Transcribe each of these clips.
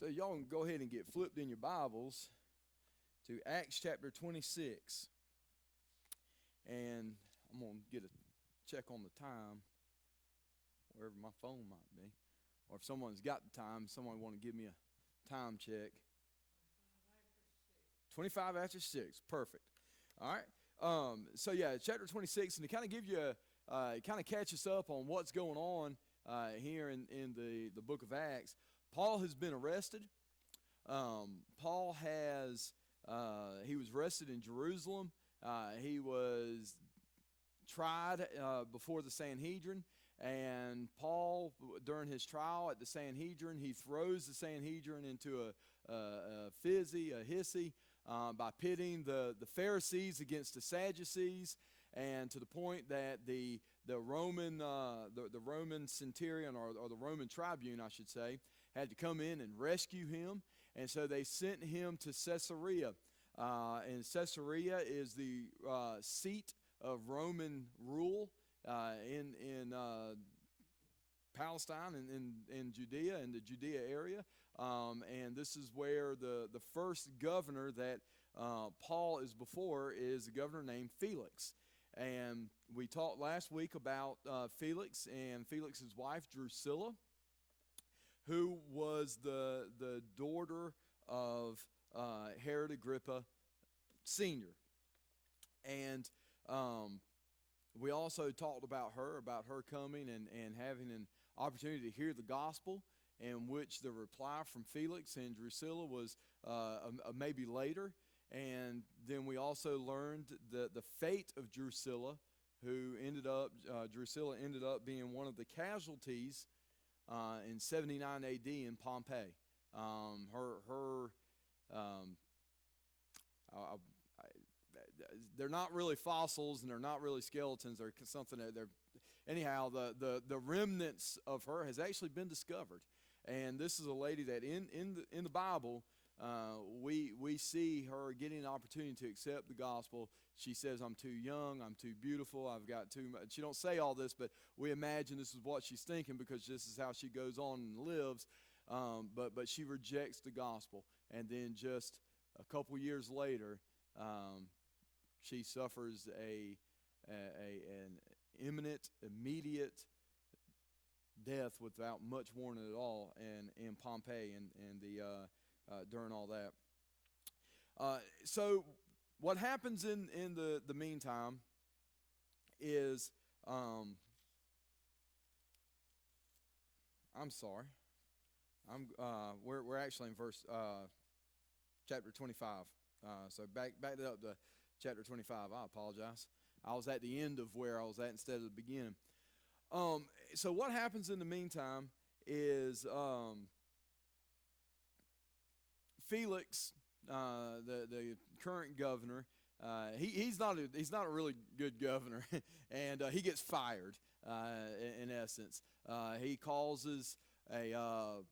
So y'all can go ahead and get flipped in your Bibles to Acts chapter 26. And I'm going to get a check on the time, wherever my phone might be. Or if someone's got the time, someone want to give me a time check. 25 after 6. Perfect. All right. So yeah, chapter 26, and to kind of give you kind of catch us up on what's going on here in the book of Acts. Paul has been arrested. Paul he was arrested in Jerusalem. He was tried before the Sanhedrin, and Paul, during his trial at the Sanhedrin, he throws the Sanhedrin into a hissy, by pitting the Pharisees against the Sadducees, and to the point that the Roman centurion or the Roman tribune, I should say, had to come in and rescue him, and so they sent him to Caesarea. And Caesarea is the seat of Roman rule in Palestine and in Judea, in the Judea area. And this is where the first governor that Paul is before is a governor named Felix. And we talked last week about Felix and Felix's wife Drusilla, who was the daughter of Herod Agrippa Sr. And we also talked about her coming and having an opportunity to hear the gospel, in which the reply from Felix and Drusilla was maybe later. And then we also learned the fate of Drusilla, Drusilla ended up being one of the casualties in 79 A.D. in Pompeii. They're not really fossils and they're not really skeletons. They're something that anyhow, the remnants of her has actually been discovered. And this is a lady that in the Bible, we see her getting an opportunity to accept the gospel. She says, "I'm too young, I'm too beautiful, I've got too much." She don't say all this, but we imagine this is what she's thinking, because this is how she goes on and lives. But she rejects the gospel, and then just a couple years later, she suffers an imminent, immediate death without much warning at all, in Pompeii and during all that. So what happens in the meantime is, I'm sorry, we're actually in verse chapter 25. So back it up to chapter 25. I apologize. I was at the end of where I was at instead of the beginning. So what happens in the meantime is Felix, the current governor, he's not a really good governor, and he gets fired. In essence, he causes a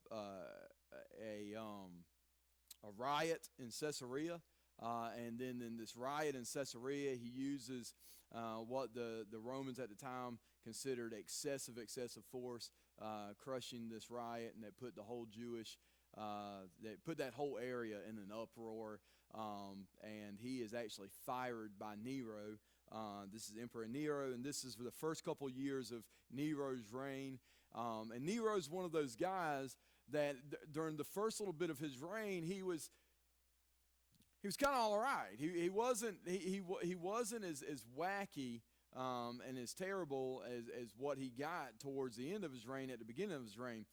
riot in Caesarea, and then in this riot in Caesarea, he uses what the Romans at the time considered excessive force, crushing this riot, and that put the whole that whole area in an uproar. And he is actually fired by Nero. This is Emperor Nero, and this is for the first couple of years of Nero's reign. And Nero's one of those guys that during the first little bit of his reign, he was kind of all right. He wasn't as wacky and as terrible as what he got towards the end of his reign. At the beginning of his reign,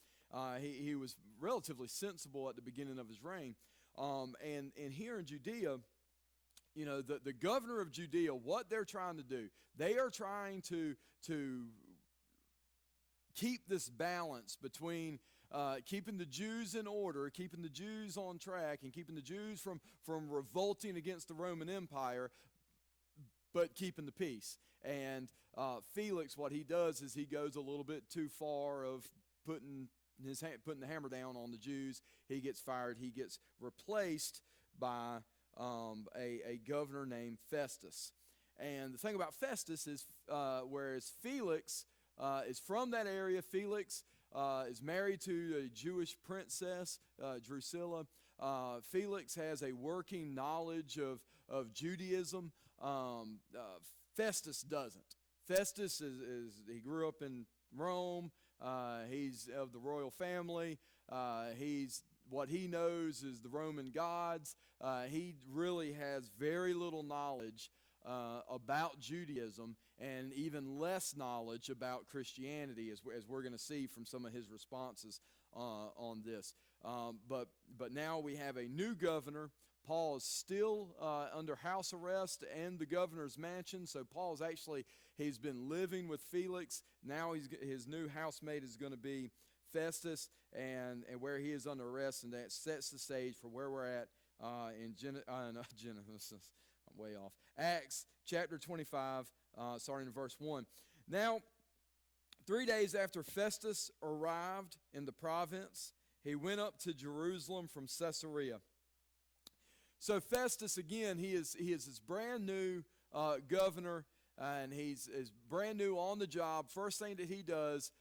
he was relatively sensible at the beginning of his reign. And here in Judea, the governor of Judea, what they're trying to do, they are trying to keep this balance between keeping the Jews in order, keeping the Jews on track, and keeping the Jews from revolting against the Roman Empire, but keeping the peace. And Felix, what he does is he goes a little bit too far of putting the hammer down on the Jews. He gets fired. He gets replaced by a governor named Festus. And the thing about Festus is, whereas Felix is from that area, Felix is married to a Jewish princess, Drusilla. Felix has a working knowledge of Judaism. Festus doesn't. Festus he grew up in Rome. He's of the royal family. What he knows is the Roman gods. He really has very little knowledge about Judaism, and even less knowledge about Christianity, as we're going to see from some of his responses on this. But now we have a new governor. Paul is still under house arrest and the governor's mansion. So Paul's he's been living with Felix. Now his new housemate is going to be Festus, and where he is under arrest, and that sets the stage for where we're at in Genesis. I'm way off. Acts chapter 25, starting in verse 1. Now, 3 days after Festus arrived in the province, he went up to Jerusalem from Caesarea. So Festus, again, he is this brand new governor, and he's brand new on the job. First thing that he does,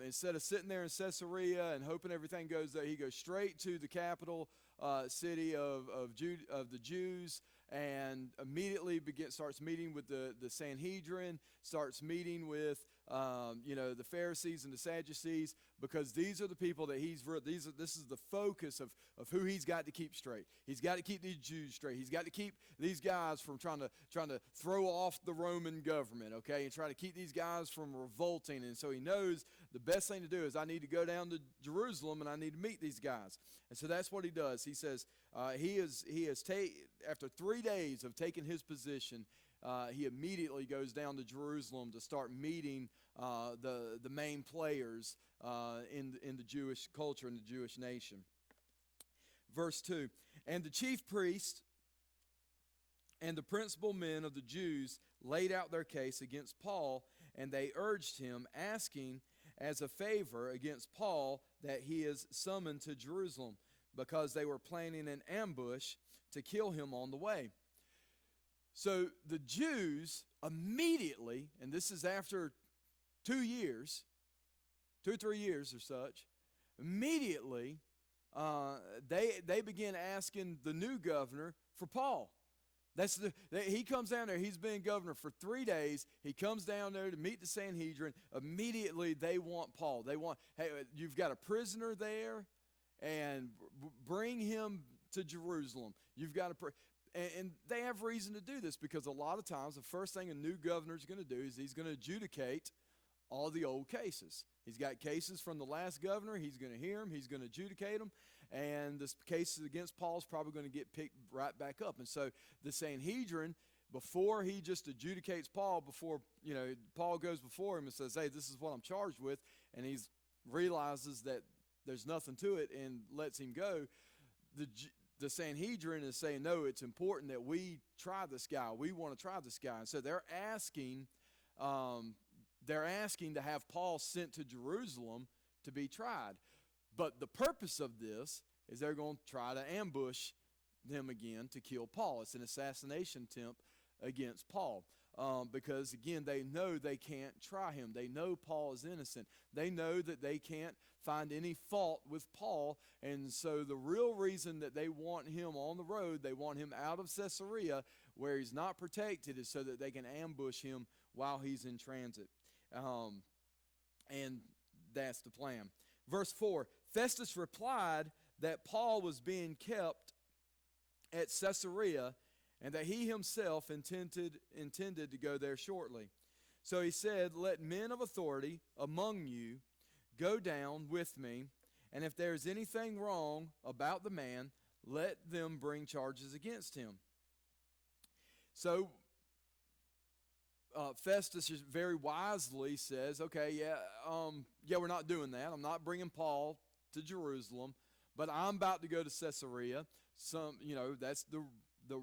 instead of sitting there in Caesarea and hoping everything goes there, he goes straight to the capital city of the Jews, and immediately starts meeting with the Sanhedrin, starts meeting with the Pharisees and the Sadducees, because these are the people that this is the focus of who he's got to keep straight. He's got to keep these Jews straight. He's got to keep these guys from trying to throw off the Roman government, okay, and try to keep these guys from revolting. And so he knows the best thing to do is I need to go down to Jerusalem and I need to meet these guys. And so that's what he does. He says after 3 days of taking his position, he immediately goes down to Jerusalem to start meeting the main players in the Jewish culture and the Jewish nation. Verse 2, and the chief priests and the principal men of the Jews laid out their case against Paul, and they urged him, asking as a favor against Paul that he is summoned to Jerusalem, because they were planning an ambush to kill him on the way. So the Jews immediately, and this is after 2 years, 2 or 3 years or such, immediately they begin asking the new governor for Paul. He comes down there. He's been governor for 3 days. He comes down there to meet the Sanhedrin. Immediately they want Paul. They want, hey, you've got a prisoner there, and bring him to Jerusalem. You've got and they have reason to do this, because a lot of times the first thing a new governor is going to do is he's going to adjudicate all the old cases. He's got cases from the last governor. He's going to hear them. He's going to adjudicate them. And the cases against Paul is probably going to get picked right back up. And so the Sanhedrin, before he just adjudicates Paul, before Paul goes before him and says, hey, this is what I'm charged with, and he realizes that there's nothing to it and lets him go, the Sanhedrin is saying, no, it's important that we try this guy. We want to try this guy. And so they're asking to have Paul sent to Jerusalem to be tried. But the purpose of this is they're going to try to ambush him again to kill Paul. It's an assassination attempt against Paul. Because, again, they know they can't try him. They know Paul is innocent. They know that they can't find any fault with Paul. And so the real reason that they want him on the road, they want him out of Caesarea where he's not protected, is so that they can ambush him while he's in transit. And that's the plan. Verse 4, Festus replied that Paul was being kept at Caesarea, and that he himself intended to go there shortly. So he said, let men of authority among you go down with me, and if there is anything wrong about the man, let them bring charges against him. So Festus very wisely says, okay, we're not doing that. I'm not bringing Paul to Jerusalem, but I'm about to go to Caesarea. That's the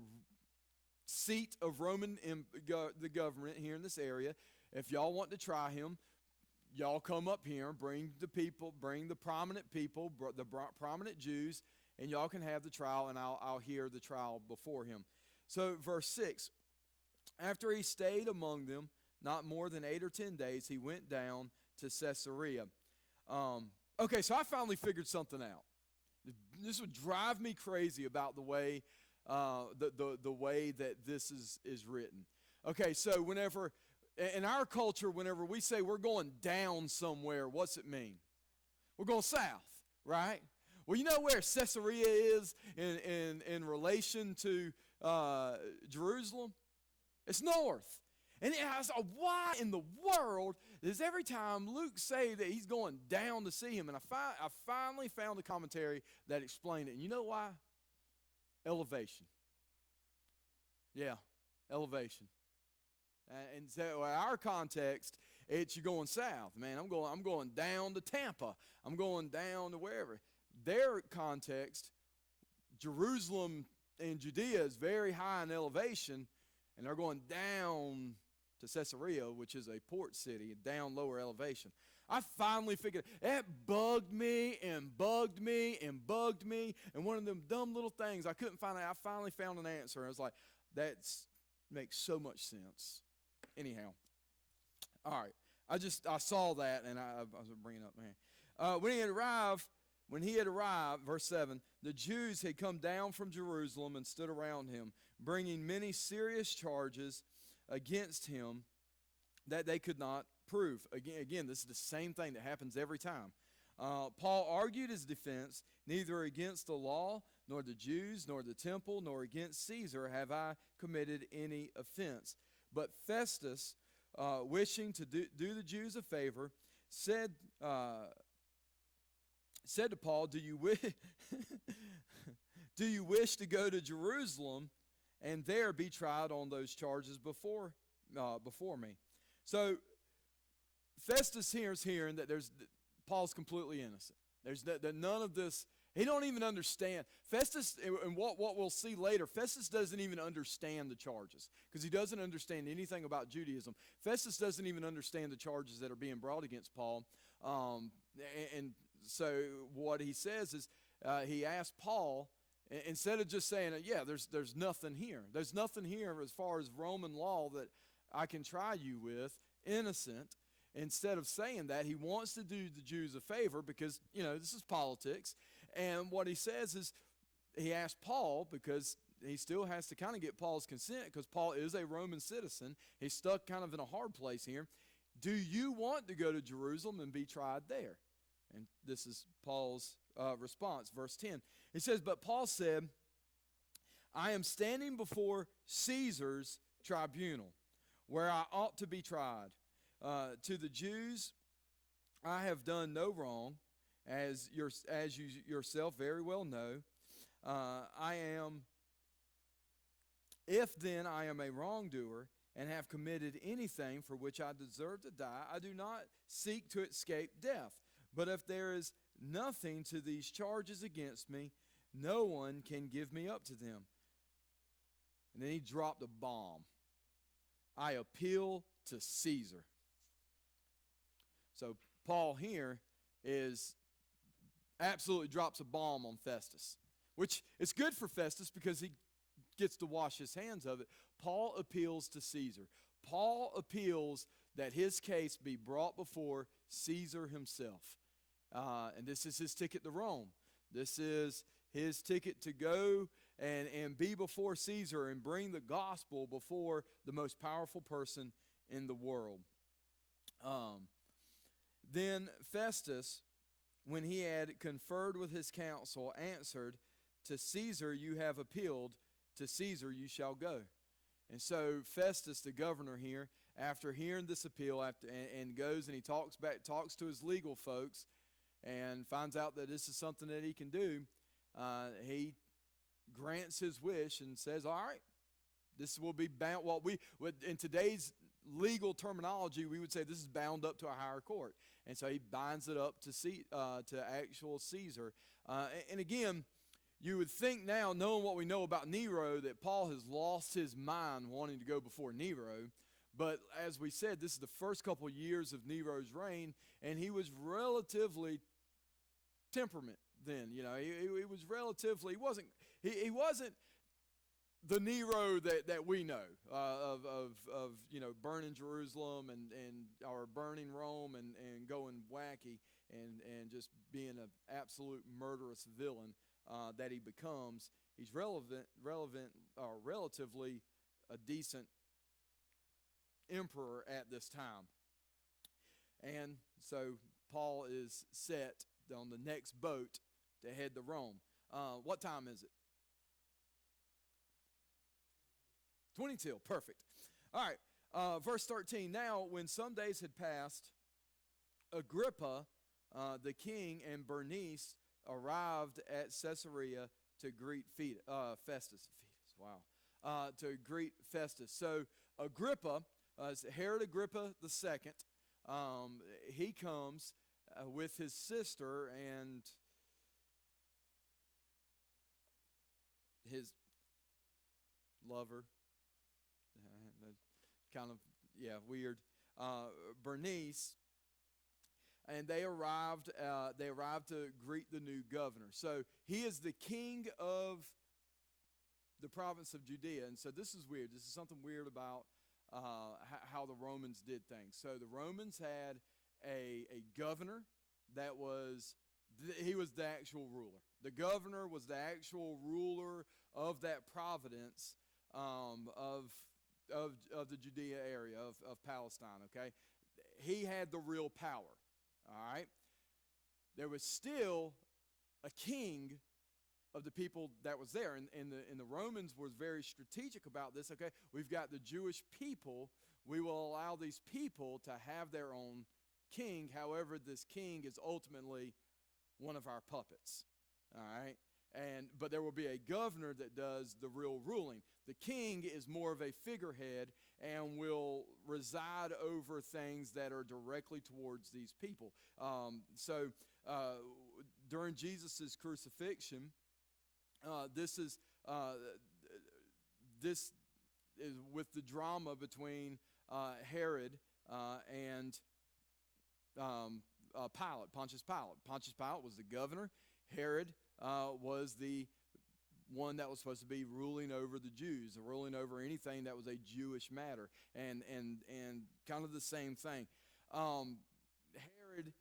seat of the government here in this area. If y'all want to try him, y'all come up here, bring the prominent people, the prominent Jews, and y'all can have the trial, and I'll hear the trial before him. So verse 6, after he stayed among them not more than 8 or 10 days, he went down to Caesarea. Okay, so I finally figured something out. This would drive me crazy about the way the way that this is written. Okay, so whenever in our culture, whenever we say we're going down somewhere, what's it mean? We're going south, right? Well, you know where Caesarea is in relation to Jerusalem? It's north. And I was like, why in the world does every time Luke say that he's going down to see him? And I finally found a commentary that explained it. And you know why? Elevation. Yeah, elevation. And so in our context, it's you're going south. Man, I'm going down to Tampa. I'm going down to wherever. Their context, Jerusalem and Judea is very high in elevation, and they're going down to Caesarea, which is a port city, down lower elevation. I finally figured it bugged me and bugged me and bugged me, and one of them dumb little things I couldn't find out. I finally found an answer. I was like, that makes so much sense. Anyhow, all right. I saw that, and I was bringing it up, man. When he had arrived, verse 7, the Jews had come down from Jerusalem and stood around him, bringing many serious charges against him that they could not prove. Again, this is the same thing that happens every time. Paul argued his defense, neither against the law, nor the Jews, nor the temple, nor against Caesar have I committed any offense. But Festus, wishing to do the Jews a favor, said to Paul, do you wish to go to Jerusalem and there be tried on those charges before me? So Festus here is hearing that Paul's completely innocent. There's none of this. He don't even understand. Festus, and what we'll see later, Festus doesn't even understand the charges because he doesn't understand anything about Judaism. Festus doesn't even understand the charges that are being brought against Paul. And so what he says is he asked Paul, instead of just saying, yeah, there's nothing here. There's nothing here as far as Roman law that I can try you with, innocent. Instead of saying that, he wants to do the Jews a favor because, this is politics. And what he says is he asked Paul because he still has to kind of get Paul's consent because Paul is a Roman citizen. He's stuck kind of in a hard place here. Do you want to go to Jerusalem and be tried there? And this is Paul's response, verse 10. He says, but Paul said, I am standing before Caesar's tribunal where I ought to be tried. To the Jews, I have done no wrong, as you yourself very well know. If then I am a wrongdoer and have committed anything for which I deserve to die, I do not seek to escape death. But if there is nothing to these charges against me, no one can give me up to them. And then he dropped a bomb. I appeal to Caesar. So Paul here absolutely drops a bomb on Festus, which is good for Festus because he gets to wash his hands of it. Paul appeals to Caesar. Paul appeals that his case be brought before Caesar himself. And this is his ticket to Rome. This is his ticket to go and be before Caesar and bring the gospel before the most powerful person in the world. Then Festus, when he had conferred with his council, answered, to Caesar you have appealed, to Caesar you shall go. And so Festus, the governor here, after hearing this appeal, and goes and he talks to his legal folks, and finds out that this is something that he can do, he grants his wish and says, all right, this will be bound. In today's legal terminology, we would say this is bound up to a higher court. And so he binds it up to actual Caesar. And again, you would think now, knowing what we know about Nero, that Paul has lost his mind wanting to go before Nero. But as we said, this is the first couple years of Nero's reign, and he was relatively temperament then. He was relatively, he wasn't the Nero that we know of burning Jerusalem and or burning Rome and going wacky. and just being an absolute murderous villain that he becomes, he's relatively a decent emperor at this time. And so Paul is set on the next boat to head to Rome. What time is it? 20 till, perfect. All right, verse 13. Now, when some days had passed, Agrippa, the king, and Bernice arrived at Caesarea to greet Festus. Wow. To greet Festus. So Agrippa, Herod Agrippa II, he comes with his sister and his lover. Kind of, weird. Bernice, and they arrived to greet the new governor. So he is the king of the province of Judea. And so this is weird. This is something weird about how the Romans did things. So the Romans had a governor that was he was the actual ruler. The governor was the actual ruler of that province of the Judea area of Palestine. Okay, he had the real power. All right, there was still a king of the people that was there, and the Romans was very strategic about this. Okay, we've got the Jewish people. We will allow these people to have their own king. However, this king is ultimately one of our puppets. All right, but there will be a governor that does the real ruling. The king is more of a figurehead and will reside over things that are directly towards these people. So during Jesus' crucifixion, this is with the drama between Herod and Pilate, Pontius Pilate. Pontius Pilate was the governor. Herod was the one that was supposed to be ruling over the Jews, ruling over anything that was a Jewish matter, and kind of the same thing. Herod,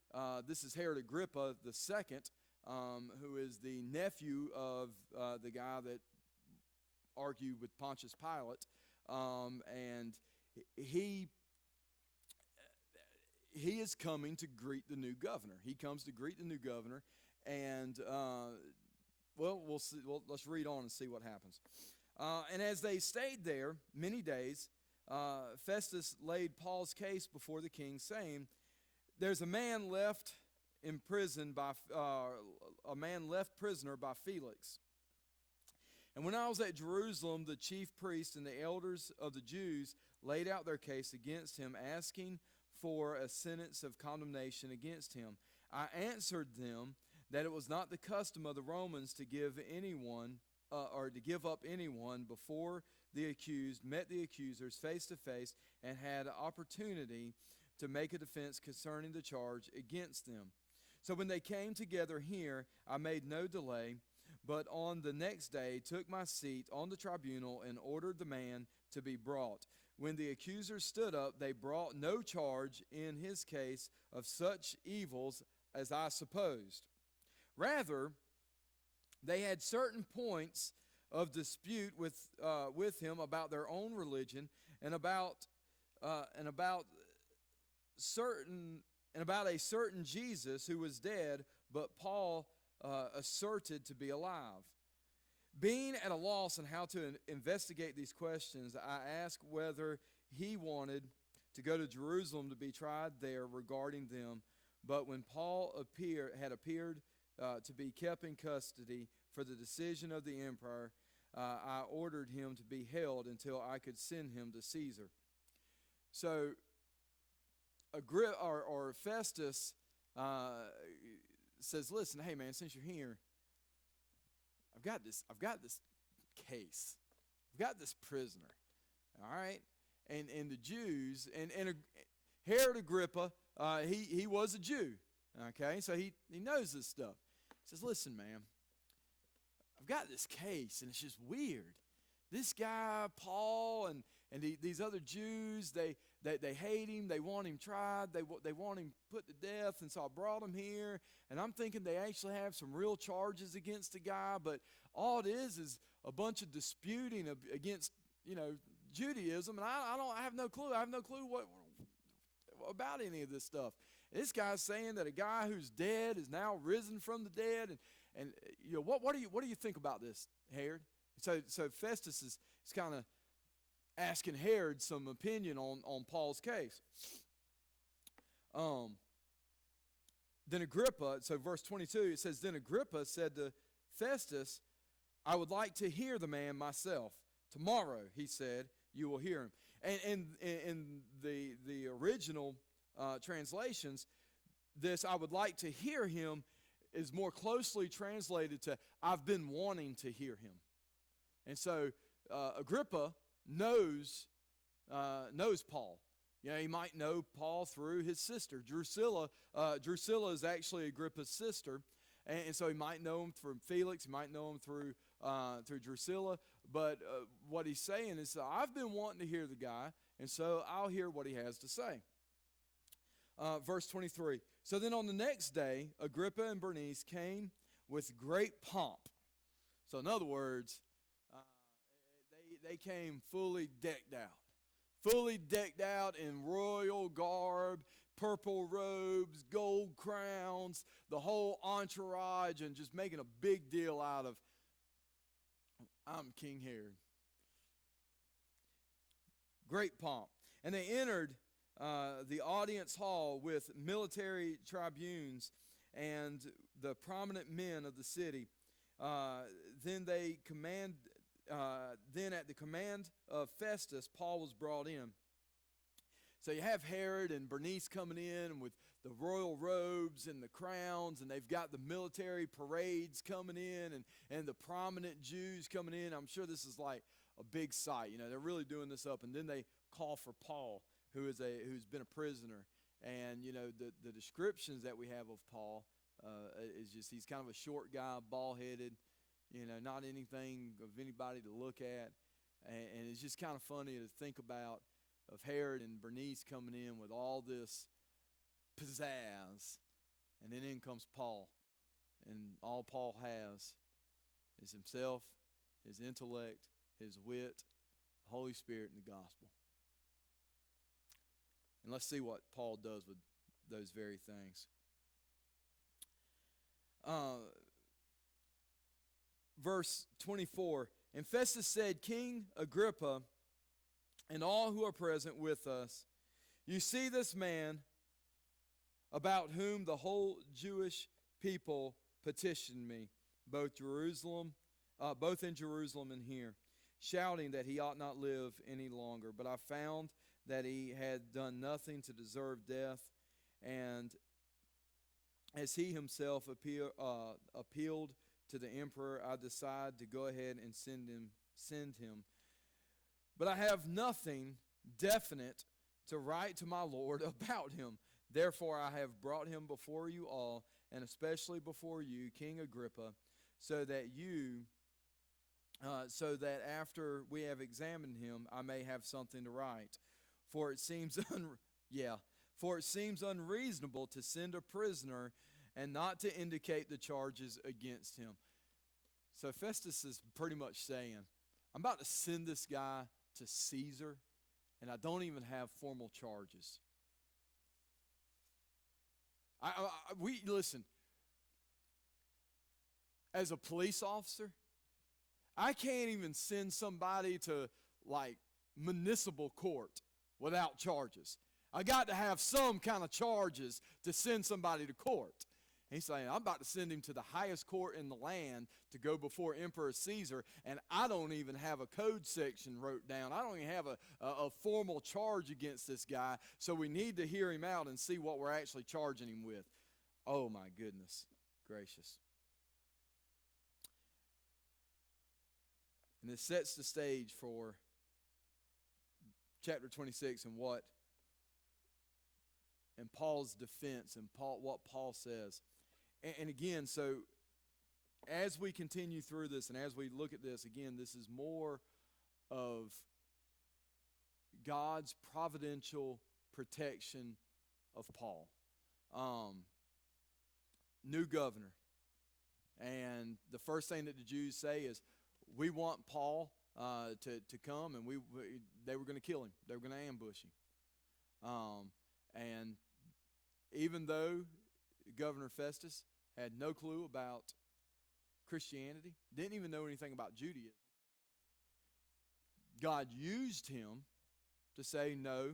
this is Herod Agrippa II, who is the nephew of the guy that argued with Pontius Pilate, and he is coming to greet the new governor. He comes to greet the new governor, and we'll see. Well, let's read on and see what happens. And as they stayed there many days, Festus laid Paul's case before the king, saying, "There's a man left in prison by prisoner by Felix. And when I was at Jerusalem, the chief priests and the elders of the Jews laid out their case against him, asking for a sentence of condemnation against him. I answered them that it was not the custom of the Romans to give anyone or to give up anyone before the accused met the accusers face to face and had opportunity to make a defense concerning the charge against them. So when they came together here, I made no delay, but on the next day took my seat on the tribunal and ordered the man to be brought. When the accusers stood up, they brought no charge in his case of such evils as I supposed. Rather, they had certain points of dispute with him about their own religion and about a certain Jesus who was dead, but Paul asserted to be alive. Being at a loss on how to investigate these questions, I asked whether he wanted to go to Jerusalem to be tried there regarding them. But when Paul had appeared to be kept in custody for the decision of the emperor, I ordered him to be held until I could send him to Caesar. So Festus says, "Listen, hey man, since you're here, I've got this case. I've got this prisoner. All right?" And the Jews and Herod Agrippa, he was a Jew. Okay, so he knows this stuff. He says, "Listen, man, I've got this case, and it's just weird. This guy, Paul, and these other Jews, They hate him. They want him tried. They want him put to death. And so I brought him here. And I'm thinking they actually have some real charges against the guy. But all it is a bunch of disputing against, Judaism. And I have no clue. I have no clue what about any of this stuff. And this guy's saying that a guy who's dead is now risen from the dead. And what do you think about this, Herod? So Festus is kind of asking Herod some opinion on Paul's case. Then Agrippa, so verse 22, it says, Then Agrippa said to Festus, I would like to hear the man myself. Tomorrow, he said, you will hear him. And in the original translations, this I would like to hear him is more closely translated to I've been wanting to hear him. And so Agrippa knows Paul. He might know Paul through his sister, Drusilla. Drusilla is actually Agrippa's sister, and so he might know him from Felix. He might know him through Drusilla. But what he's saying is, I've been wanting to hear the guy, and so I'll hear what he has to say. Verse 23. So then on the next day, Agrippa and Bernice came with great pomp. So in other words, they came fully decked out in royal garb, purple robes, gold crowns, the whole entourage, and just making a big deal out of, I'm King Herod. Great pomp. And they entered the audience hall with military tribunes and the prominent men of the city. Then at the command of Festus, Paul was brought in. So you have Herod and Bernice coming in with the royal robes and the crowns, and they've got the military parades coming in, and the prominent Jews coming in. I'm sure this is like a big sight. They're really doing this up. And then they call for Paul, who's been a prisoner. And the descriptions that we have of Paul is just he's kind of a short guy, bald-headed. Not anything of anybody to look at. And it's just kind of funny to think about of Herod and Bernice coming in with all this pizzazz. And then in comes Paul. And all Paul has is himself, his intellect, his wit, the Holy Spirit, and the gospel. And let's see what Paul does with those very things. Verse 24, And Festus said, King Agrippa, and all who are present with us, you see this man about whom the whole Jewish people petitioned me, both in Jerusalem and here, shouting that he ought not live any longer. But I found that he had done nothing to deserve death, and as he himself appealed to the emperor, I decided to go ahead and send him. But I have nothing definite to write to my Lord about him. Therefore I have brought him before you all, and especially before you, King Agrippa, so that after we have examined him, I may have something to write. For it seems unreasonable to send a prisoner and not to indicate the charges against him. So Festus is pretty much saying, I'm about to send this guy to Caesar, and I don't even have formal charges. Listen, as a police officer, I can't even send somebody to like municipal court without charges. I got to have some kind of charges to send somebody to court. He's saying, I'm about to send him to the highest court in the land to go before Emperor Caesar, and I don't even have a code section wrote down. I don't even have a formal charge against this guy, so we need to hear him out and see what we're actually charging him with. Oh, my goodness gracious. And this sets the stage for chapter 26 and Paul's defense and what Paul says. And again, so as we continue through this and as we look at this, again, this is more of God's providential protection of Paul. New governor. And the first thing that the Jews say is, we want Paul to come, and they were going to kill him. They were going to ambush him. And even though Governor Festus had no clue about Christianity, didn't even know anything about Judaism, God used him to say, no,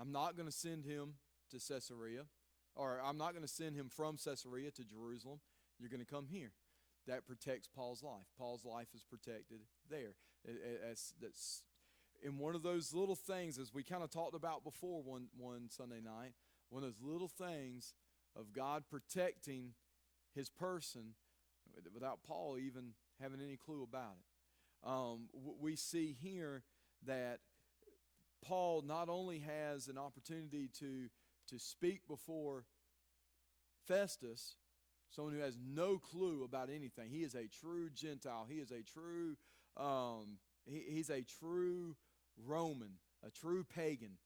I'm not going to send him to Caesarea, or I'm not going to send him from Caesarea to Jerusalem. You're going to come here. That protects Paul's life. Paul's life is protected there. That's in one of those little things, as we kind of talked about before one Sunday night, one of those little things of God protecting his person without Paul even having any clue about it. We see here that Paul not only has an opportunity to speak before Festus, someone who has no clue about anything. He is a true Gentile. He is a true he's a true Roman, a true pagan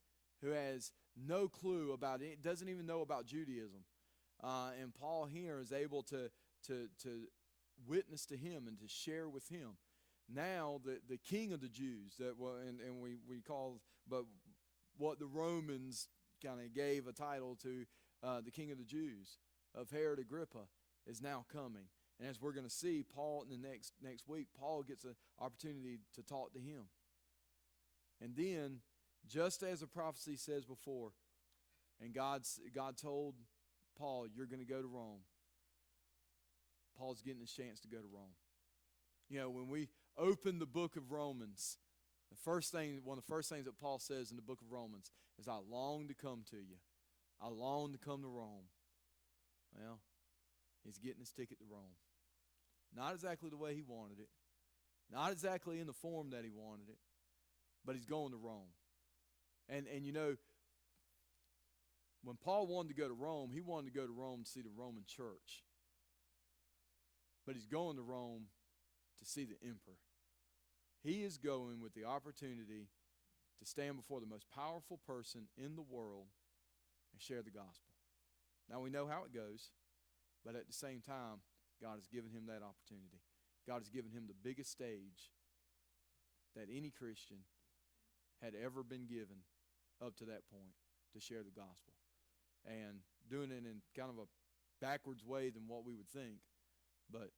who has no clue about it, doesn't even know about Judaism. And Paul here is able to witness to him and to share with him. Now the king of the Jews, and we call, but what the Romans kind of gave a title to the king of the Jews, of Herod Agrippa, is now coming. And as we're going to see, Paul in the next week, Paul gets an opportunity to talk to him. And then, just as the prophecy says before, and God told Paul, you're going to go to Rome. Paul's getting his chance to go to Rome. You know, when we open the book of Romans, one of the first things that Paul says in the book of Romans is, I long to come to you. I long to come to Rome. Well, he's getting his ticket to Rome. Not exactly the way he wanted it. Not exactly in the form that he wanted it. But he's going to Rome. And you know, when Paul wanted to go to Rome, he wanted to go to Rome to see the Roman church. But he's going to Rome to see the emperor. He is going with the opportunity to stand before the most powerful person in the world and share the gospel. Now we know how it goes, but at the same time, God has given him that opportunity. God has given him the biggest stage that any Christian had ever been given up to that point to share the gospel. And doing it in kind of a backwards way than what we would think, but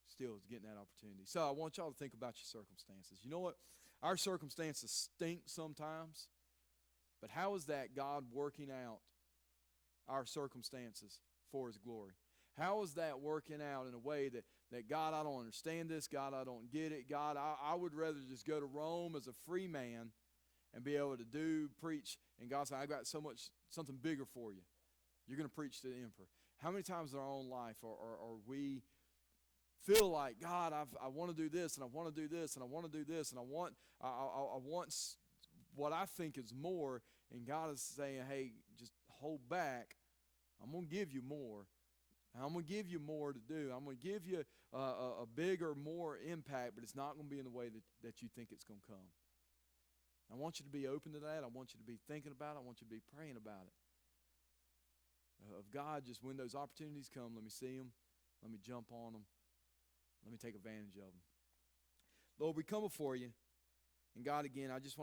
still is getting that opportunity. So I want y'all to think about your circumstances. You know what? Our circumstances stink sometimes, but how is that God working out our circumstances for his glory? How is that working out in a way that God, I don't understand this. God, I don't get it. God, I would rather just go to Rome as a free man and be able to preach. And God said, I've got something bigger for you. You're going to preach to the emperor. How many times in our own life are we feel like, God, I want to do this, and I want to do this, and I want to do this, and I want what I think is more, and God is saying, hey, just hold back. I'm going to give you more. I'm going to give you more to do. I'm going to give you a bigger, more impact, but it's not going to be in the way that you think it's going to come. I want you to be open to that. I want you to be thinking about it. I want you to be praying about it. Of God, just when those opportunities come, let me see them. Let me jump on them. Let me take advantage of them. Lord, we come before you. And God, again, I just want to